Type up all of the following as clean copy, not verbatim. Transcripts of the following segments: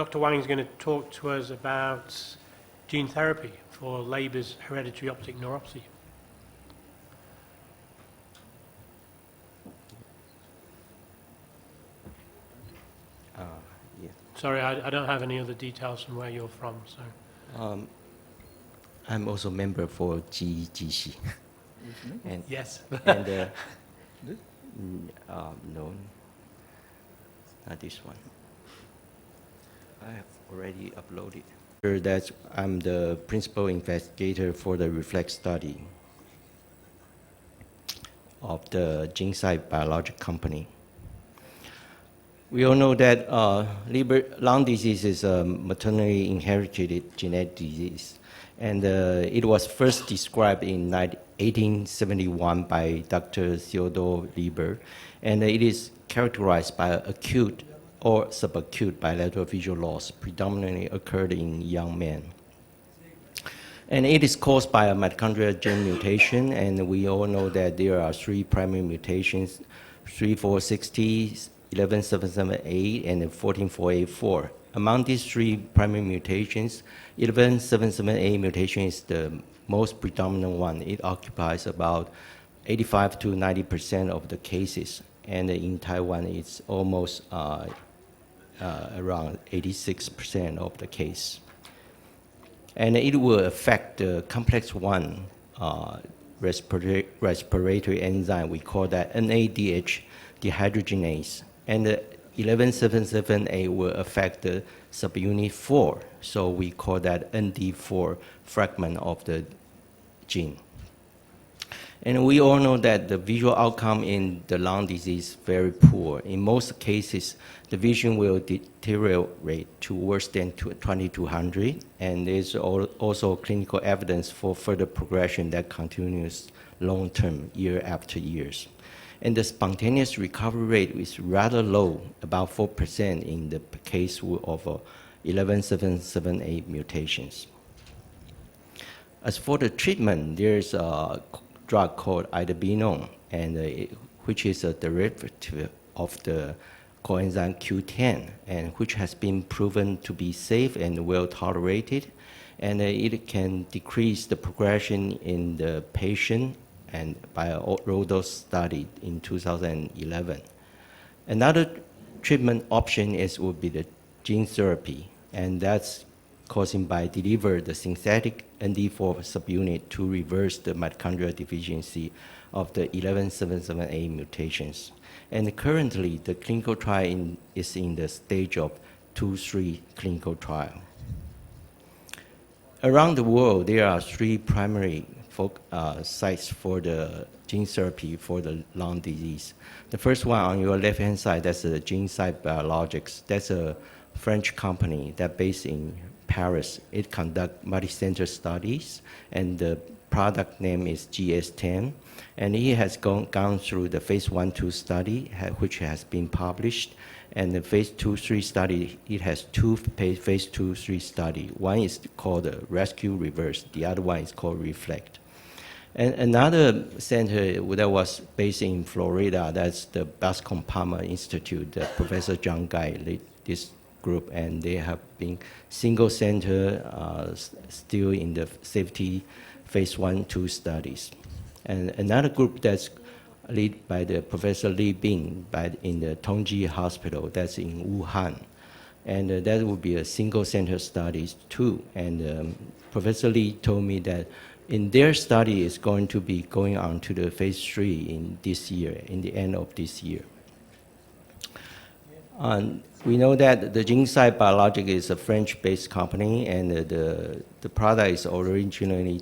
Dr. Wang is going to talk to us about gene therapy for Leber's hereditary optic neuropathy. Yeah. Sorry, I don't have any other details from where you're from. So. I'm also a member for GGC. And yes. And no, not this one. I have already uploaded. That I'm the principal investigator for the reflex study of the GeneSight Biologic Company. We all know that lung disease is a maternally inherited genetic disease, and it was first described in 1871 by Dr. Theodor Leber, and it is characterized by acute or subacute bilateral visual loss, predominantly occurred in young men. And it is caused by a mitochondrial gene mutation, and we all know that there are three primary mutations, 3460, 11778, and 14484. Among these three primary mutations, 11778 mutation is the most predominant one. It occupies about 85 to 90% of the cases, and in Taiwan, it's almost around 86% of the case. And it will affect the complex 1 respiratory enzyme. We call that NADH dehydrogenase. And the 11778 will affect the subunit 4. So we call that ND4 fragment of the gene. And we all know that the visual outcome in the lung disease is very poor. In most cases, the vision will deteriorate to worse than 2200, and there's also clinical evidence for further progression that continues long-term, year after years. And the spontaneous recovery rate is rather low, about 4% in the case of 11778 mutations. As for the treatment, there's a drug called idabenone, and which is a derivative of the coenzyme Q10, and which has been proven to be safe and well tolerated, and it can decrease the progression in the patient, and by a low-dose study in 2011. Another treatment option would be the gene therapy, and that's causing by deliver the synthetic ND4 subunit to reverse the mitochondrial deficiency of the 11778 mutations. And currently, the clinical trial is in the stage of 2-3 clinical trial. Around the world, there are three primary sites for the gene therapy for the lung disease. The first one on your left-hand side, that's the GeneSight Biologics. That's a French company that's based in Paris. It conducts multi-center studies, and the product name is GS10. And it has gone through the phase 1-2 study, which has been published. And the phase 2-3 study, it has two phase 2-3 study. One is called Rescue Reverse. The other one is called Reflect. And another center that was based in Florida, that's the Bascom Palmer Institute. Professor John Guy led this group, and they have been single center still in the safety phase 1-2 studies. And another group that's led by the Professor Li Bing in the Tongji Hospital, that's in Wuhan. And that would be a single center studies too. And Professor Li told me that in their study is going to be going on to the phase 3 in this year, in the end of this year. We know that the GeneSight Biologic is a French-based company, and the product is originally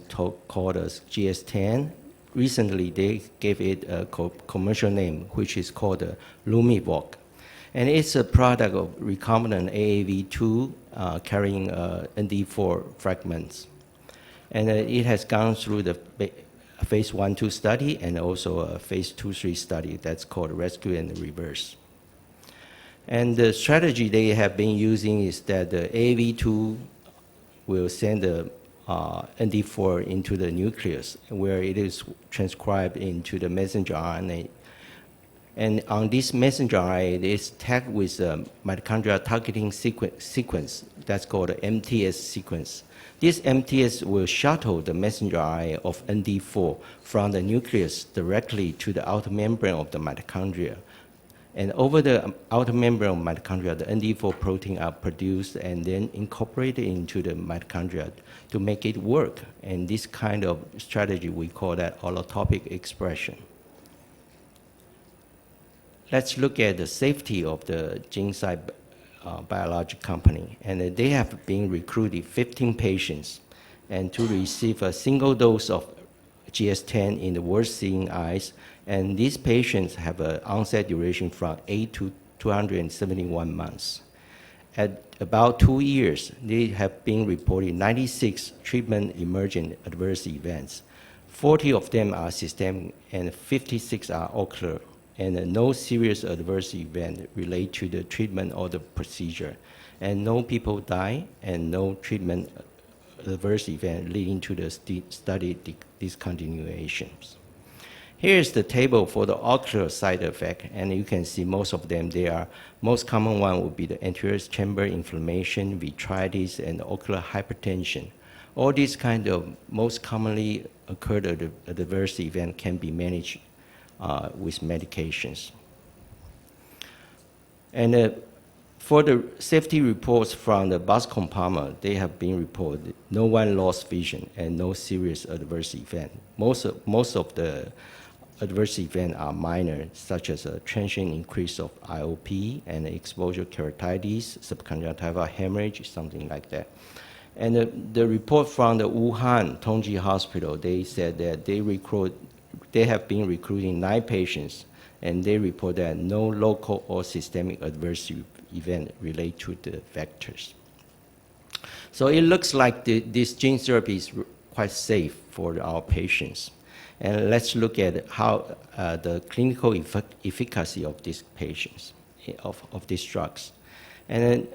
called as GS10. Recently, they gave it a commercial name, which is called Lumivoq. And it's a product of recombinant AAV2 carrying ND4 fragments. And it has gone through the phase 1-2 study and also a phase 2-3 study that's called Rescue and Reverse. And the strategy they have been using is that the AAV2 will send the ND4 into the nucleus, where it is transcribed into the messenger RNA. And on this messenger RNA, it is tagged with a mitochondrial targeting sequence that's called the MTS sequence. This MTS will shuttle the messenger RNA of ND4 from the nucleus directly to the outer membrane of the mitochondria. And over the outer membrane of mitochondria, the ND4 protein are produced and then incorporated into the mitochondria to make it work. And this kind of strategy, we call that allotopic expression. Let's look at the safety of the GeneSci biologic company. And they have been recruited 15 patients and to receive a single dose of GS10 in the worst seeing eyes. And these patients have an onset duration from 8 to 271 months. At about 2 years, they have been reported 96 treatment emergent adverse events. 40 of them are systemic and 56 are ocular, and no serious adverse event relate to the treatment or the procedure. And no people die, and no treatment adverse event leading to the study discontinuations. Here is the table for the ocular side effect, and you can see most of them. They are, most common one would be the anterior chamber inflammation, vitritis, and ocular hypertension. All these kind of most commonly occurred adverse event can be managed with medications. And for the safety reports from the Bascom Palmer, they have been reported. No one lost vision and no serious adverse event. Most of the adverse events are minor, such as a transient increase of IOP and exposure keratitis, subconjunctival hemorrhage, something like that. And the report from the Wuhan Tongji Hospital, they said that they have been recruiting 9 patients, and they report that no local or systemic adverse event relate to the vectors. So it looks like this gene therapy is quite safe for our patients. And let's look at how the clinical efficacy of these patients, of these drugs. And then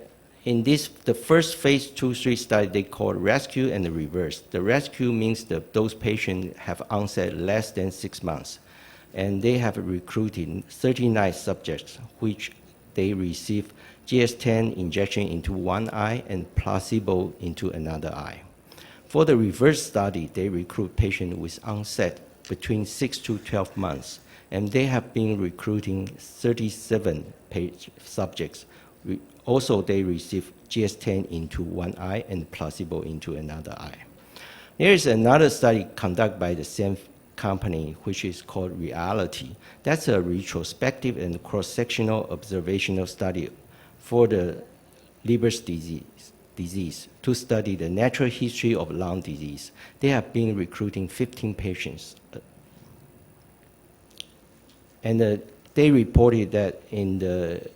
in this, the first phase 2-3 study, they call rescue and the reverse. The rescue means that those patients have onset less than 6 months. And they have recruited 39 subjects, which they receive GS10 injection into one eye and placebo into another eye. For the reverse study, they recruit patients with onset between 6 to 12 months, and they have been recruiting 37 subjects. Also, they receive GS10 into one eye and placebo into another eye. There is another study conducted by the same company, which is called Reality. That's a retrospective and cross-sectional observational study for the Leber's disease to study the natural history of lung disease. They have been recruiting 15 patients. And they reported that in the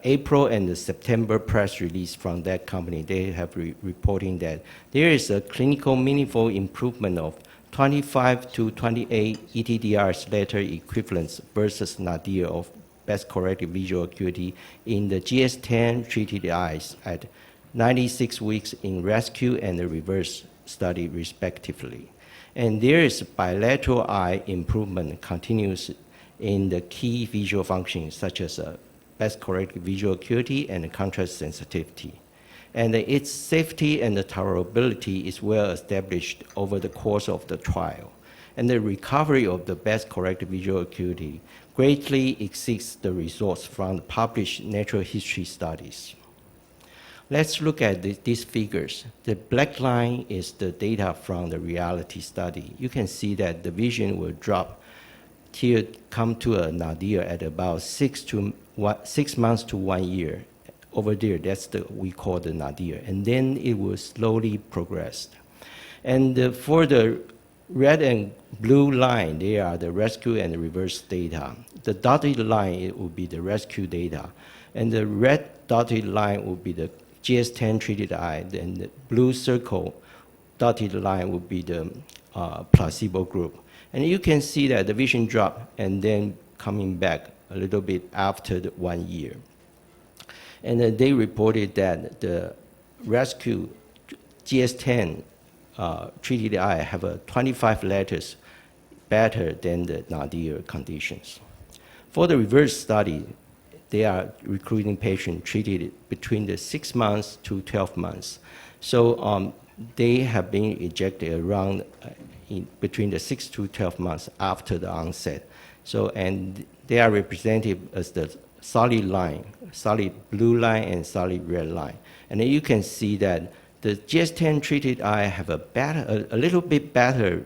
April and the September press release from that company, they have reporting that there is a clinical meaningful improvement of 25 to 28 ETDRS letter equivalents versus nadir of best corrected visual acuity in the GS10 treated eyes at 96 weeks in rescue and the reverse study respectively. And there is bilateral eye improvement continues in the key visual functions such as best corrected visual acuity and contrast sensitivity. And its safety and the tolerability is well established over the course of the trial. And the recovery of the best corrected visual acuity greatly exceeds the results from the published natural history studies. Let's look at these figures. The black line is the data from the Reality study. You can see that the vision will drop till come to a nadir at about 6 months to 1 year. Over there, that's we call the nadir. And then it will slowly progress. And for the red and blue line, they are the rescue and the reverse data. The dotted line, it will be the rescue data. And the red dotted line will be the GS10 treated eye. Then the blue circle dotted line will be the placebo group. And you can see that the vision drop and then coming back a little bit after the 1 year. And then they reported that the rescue GS10 treated eye have 25 letters better than the nadir conditions. For the reverse study, they are recruiting patients treated between the 6 months to 12 months. So they have been ejected around between the 6 to 12 months after the onset. So, and they are represented as the solid line, solid blue line and solid red line. And then you can see that the GS10 treated eye have a little bit better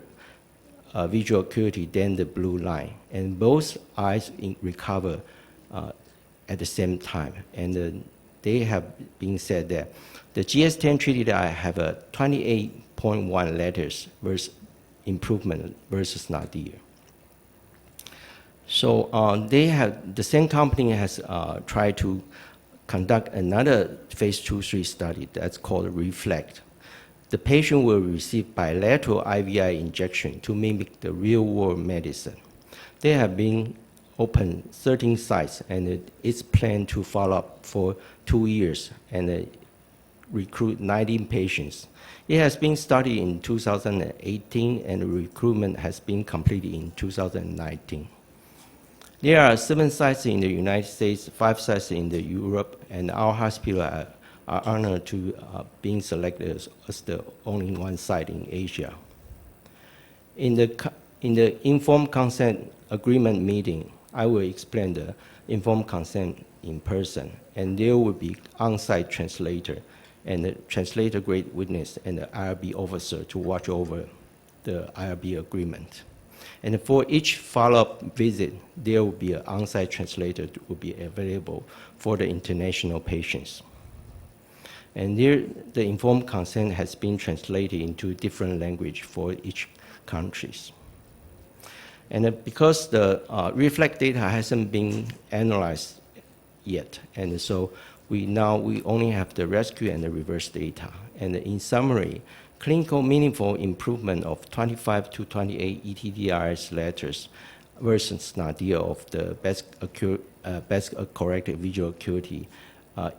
visual acuity than the blue line. And both eyes recover at the same time. And they have been said that the GS10 treated eye have a 28.1 letters versus improvement versus nadir. So the same company has tried to conduct another phase 2-3 study that's called REFLECT. The patient will receive bilateral IVI injection to mimic the real-world medicine. They have been open 13 sites, and it's planned to follow up for 2 years and recruit 19 patients. It has been started in 2018, and recruitment has been completed in 2019. There are 7 sites in the United States, 5 sites in Europe, and our hospital are honored to being selected as the only one site in Asia. In the informed consent agreement meeting, I will explain the informed consent in person, and there will be on-site translator and the translator grade witness and the IRB officer to watch over the IRB agreement. And for each follow-up visit, there will be an on-site translator that will be available for the international patients. And there, the informed consent has been translated into different language for each countries. And because the REFLECT data hasn't been analyzed yet, and so we only have the rescue and the reverse data. And in summary, clinical meaningful improvement of 25 to 28 ETDRS letters versus nadir of the best corrected visual acuity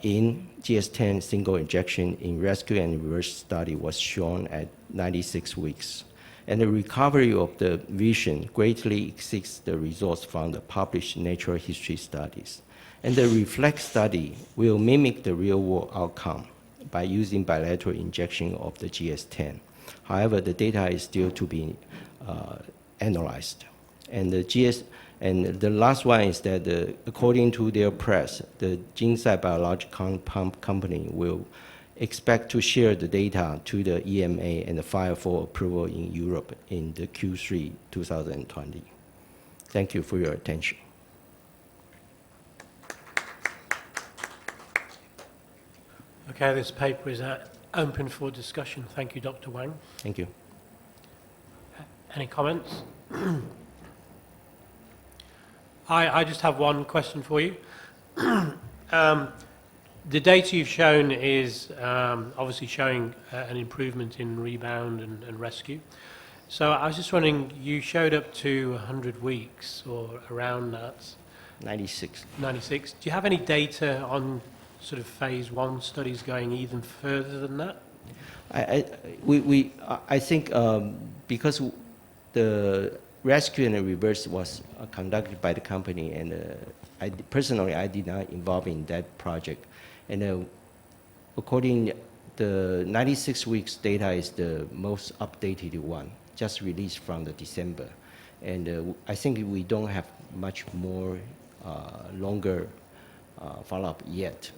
in GS10 single injection in rescue and reverse study was shown at 96 weeks. And the recovery of the vision greatly exceeds the results from the published natural history studies. And the REFLECT study will mimic the real-world outcome by using bilateral injection of the GS10. However, the data is still to be analyzed. And the last one is that according to their press, the GeneSight Biologic Company will expect to share the data to the EMA and file for approval in Europe in the Q3 2020. Thank you for your attention. Okay, this paper is open for discussion. Thank you, Dr. Wang. Thank you. Any comments? I just have one question for you. The data you've shown is obviously showing an improvement in rebound and rescue. So I was just wondering, you showed up to 100 weeks or around that. 96. 96. Do you have any data on sort of phase 1 studies going even further than that? I think because the rescue and the reverse was conducted by the company, and personally I did not involve in that project. And according the 96 weeks data is the most updated one, just released from the December. And I think we don't have much more longer follow-up yet.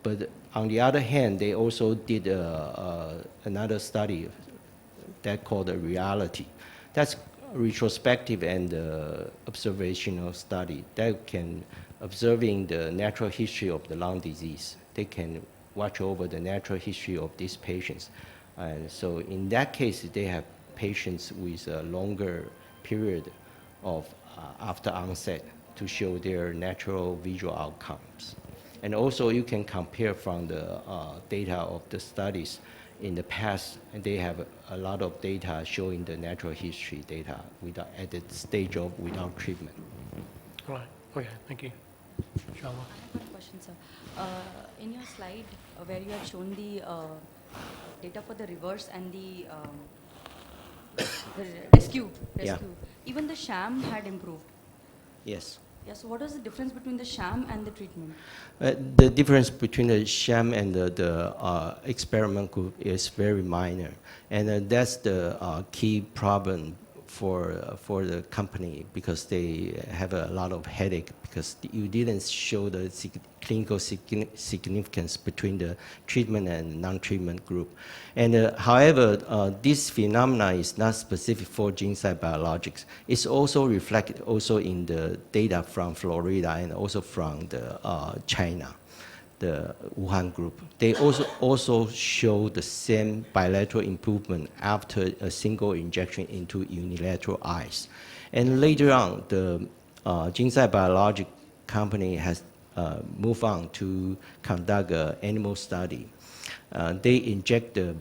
But on the other hand, they also did another study that called the Reality. That's retrospective and observational study that can observing the natural history of the lung disease. They can watch over the natural history of these patients. And so in that case, they have patients with a longer period of after onset to show their natural visual outcomes. And also you can compare from the data of the studies in the past, and they have a lot of data showing the natural history data at the stage of without treatment. Right. Okay. Thank you. Inshallah. I have a question, sir. In your slide where you have shown the data for the reverse and the rescue. Yeah. Even the sham had improved. Yes. Yeah, so what is the difference between the sham and the treatment? The difference between the sham and the experiment group is very minor, and that's the key problem for the company, because they have a lot of headache because you didn't show the clinical significance between the treatment and non-treatment group. And however, this phenomena is not specific for GeneSight Biologics. It's also reflected also in the data from Florida and also from the China, the Wuhan group. They also show the same bilateral improvement after a single injection into unilateral eyes. And later on, the GeneSight Biologic company has moved on to conduct an animal study. They inject the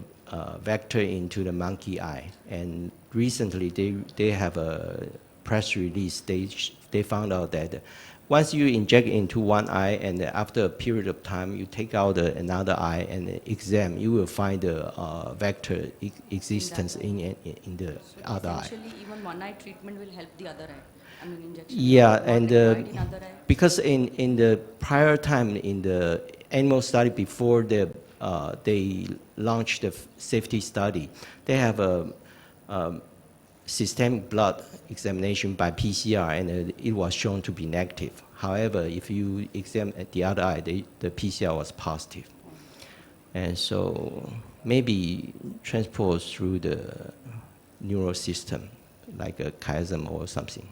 vector into the monkey eye, and recently they have a press release. They found out that once you inject into one eye, and after a period of time, you take out another eye and examine, you will find the vector existence in the other eye. Essentially, even one eye treatment will help the other eye. I mean, injection. Yeah, not and required in other eye. because in the prior time in the animal study before they launched the safety study, they have a systemic blood examination by PCR, and it was shown to be negative. However, if you examine the other eye, the PCR was positive. And so maybe transport through the neural system, like a chiasm or something.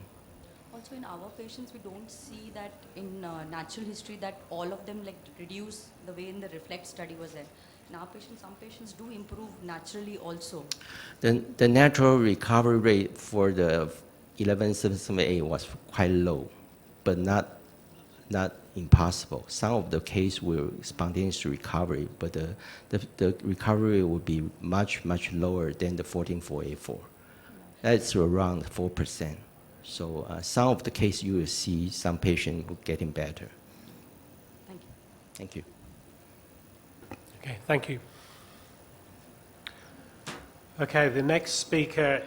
Also, in our patients, we don't see that in natural history that all of them like reduce the way in the reflect study was there. In our patients, some patients do improve naturally also. The natural recovery rate for the 11778 was quite low, but not impossible. Some of the cases were spontaneous recovery, but the recovery would be much lower than the 14484. That's around 4%. So some of the cases you will see some patients getting better. Thank you. Thank you. Okay, thank you. Okay, the next speaker